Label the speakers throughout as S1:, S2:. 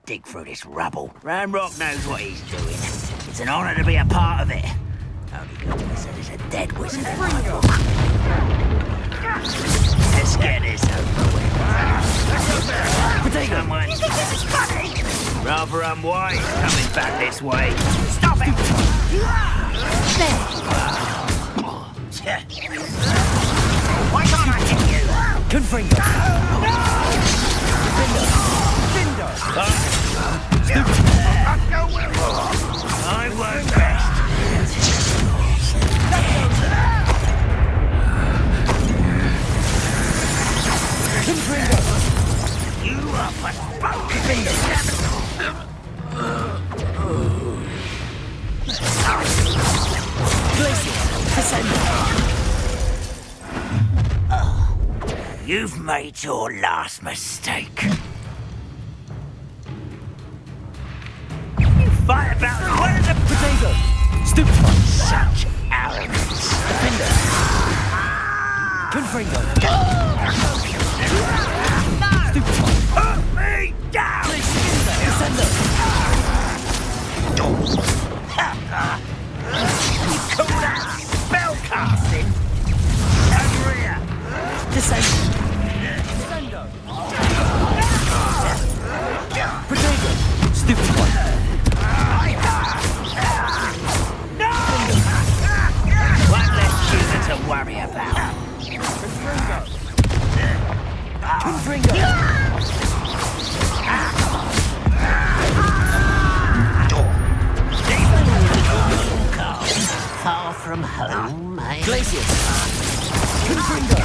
S1: dig through this rubble. Ranrock knows what he's doing. It's an honor to be a part of it. Only good wizard is a dead wizard in my book. Let's get this over with. Someone...
S2: You think this is funny?
S1: Rather unwise coming back this way. Stop it! Why can't I hit you?
S3: Confringo!
S1: I won't rest. You are but You've made your last mistake. You fight about one of the
S3: Potato! Stupid one!
S1: such arrogance.
S3: Defender! Confringo! Stupid one!
S1: Put me down!
S3: Descender!
S1: You call that spell casting? Unreal.
S3: Descender! Potato! Stupid one!
S1: One less tutor to worry about.
S3: Confringo!
S1: Far from home, eh?
S3: Glacius! Confringo!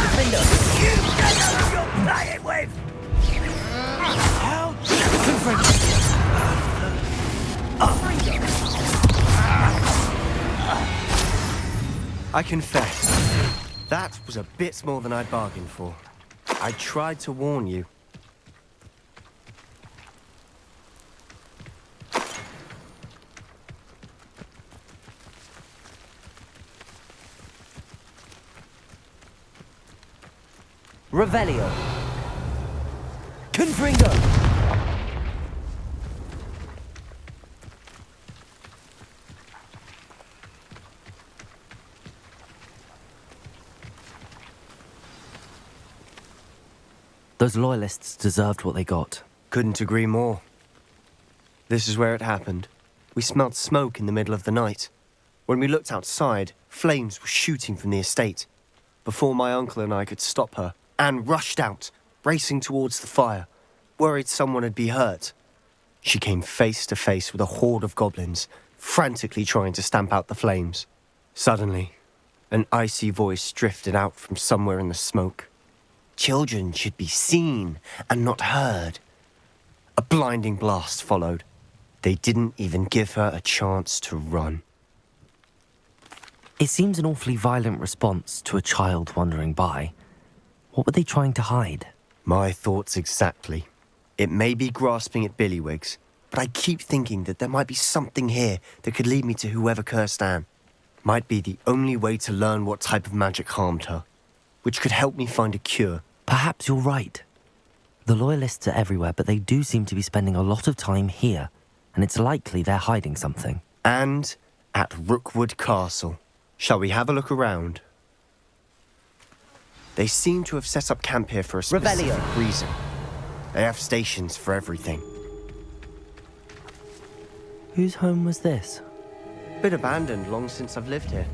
S3: Defender!
S1: You don't know who you're playing with!
S3: Confringo! I confess, that was a bit more than I bargained for. I tried to warn you. Revelio. Confringo.
S4: Those loyalists deserved what they got.
S3: Couldn't agree more. This is where it happened. We smelled smoke in the middle of the night. When we looked outside, flames were shooting from the estate. Before my uncle and I could stop her, Anne rushed out, racing towards the fire, worried someone had been hurt. She came face to face with a horde of goblins, frantically trying to stamp out the flames. Suddenly, an icy voice drifted out from somewhere in the smoke. Children should be seen and not heard. A blinding blast followed. They didn't even give her a chance to run.
S4: It seems an awfully violent response to a child wandering by. What were they trying to hide?
S3: My thoughts exactly. It may be grasping at billywhigs, but I keep thinking that there might be something here that could lead me to whoever cursed Anne. Might be the only way to learn what type of magic harmed her, which could help me find a cure.
S4: Perhaps you're right. The loyalists are everywhere, but they do seem to be spending a lot of time here, and it's likely they're hiding something.
S3: And at Rookwood Castle. Shall we have a look around? They seem to have set up camp here for a specific reason. They have stations for everything.
S4: Whose home was this?
S3: Bit abandoned long since I've lived here.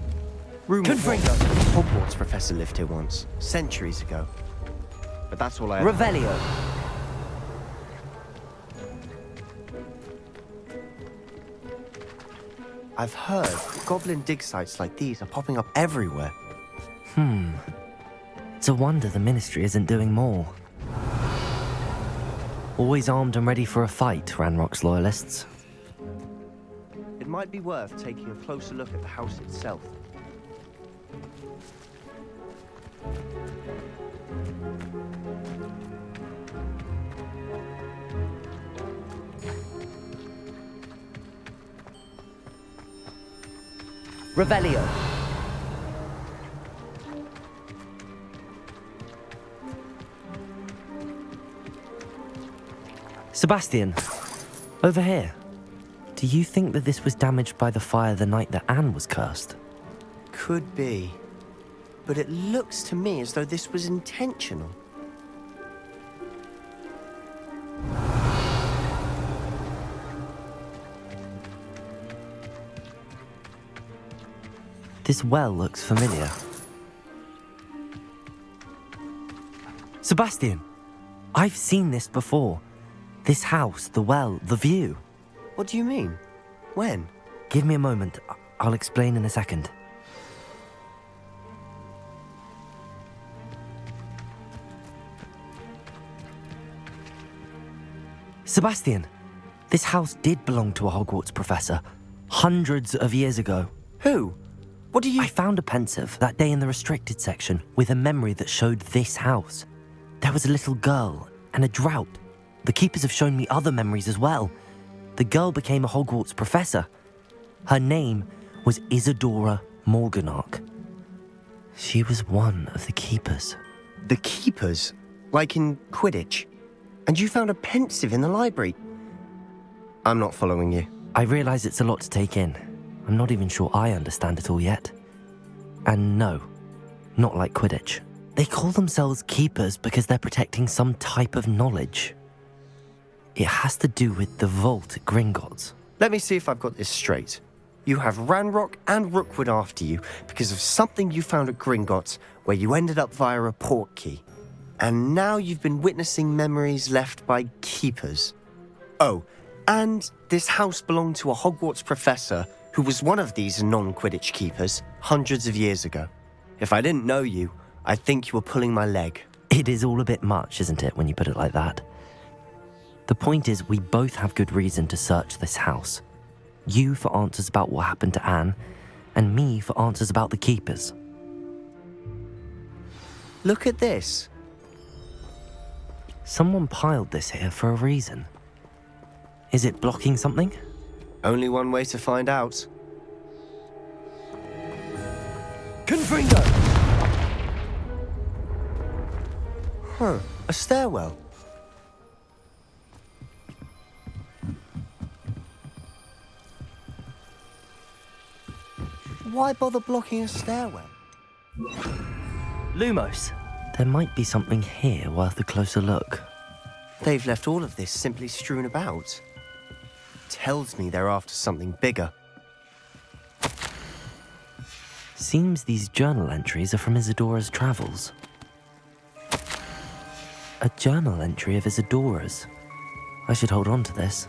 S4: Confringo!
S3: Hogwarts professor lived here once, centuries ago. But that's all I ever...
S4: Revelio!
S3: I've heard goblin dig sites like these are popping up everywhere.
S4: It's a wonder the Ministry isn't doing more. Always armed and ready for a fight, Ranrock's loyalists.
S3: It might be worth taking a closer look at the house itself.
S4: Revelio! Sebastian, over here. Do you think that this was damaged by the fire the night that Anne was cursed?
S3: Could be. But it looks to me as though this was intentional.
S4: This well looks familiar. Sebastian, I've seen this before. This house, the well, the view.
S3: What do you mean? When?
S4: Give me a moment. I'll explain in a second. Sebastian, this house did belong to a Hogwarts professor, hundreds of years ago.
S3: Who? What do you...
S4: I found a pensive that day in the restricted section with a memory that showed this house. There was a little girl and a drought. The keepers have shown me other memories as well. The girl became a Hogwarts professor. Her name was Isadora Morganach. She was one of the keepers.
S3: The keepers? Like in Quidditch? And you found a pensive in the library? I'm not following you.
S4: I realise it's a lot to take in. I'm not even sure I understand it all yet. And no, not like Quidditch. They call themselves keepers because they're protecting some type of knowledge. It has to do with the vault at Gringotts.
S3: Let me see if I've got this straight. You have Ranrock and Rookwood after you because of something you found at Gringotts where you ended up via a port key. And now you've been witnessing memories left by keepers. Oh, and this house belonged to a Hogwarts professor who was one of these non-Quidditch keepers hundreds of years ago. If I didn't know you, I'd think you were pulling my leg.
S4: It is all a bit much, isn't it, when you put it like that? The point is, we both have good reason to search this house. You for answers about what happened to Anne, and me for answers about the keepers.
S3: Look at this.
S4: Someone piled this here for a reason. Is it blocking something?
S3: Only one way to find out. Confringo! Huh, a stairwell. Why bother blocking a stairwell?
S4: Lumos. There might be something here worth a closer look.
S3: They've left all of this simply strewn about. Tells me they're after something bigger.
S4: Seems these journal entries are from Isadora's travels. A journal entry of Isadora's. I should hold on to this.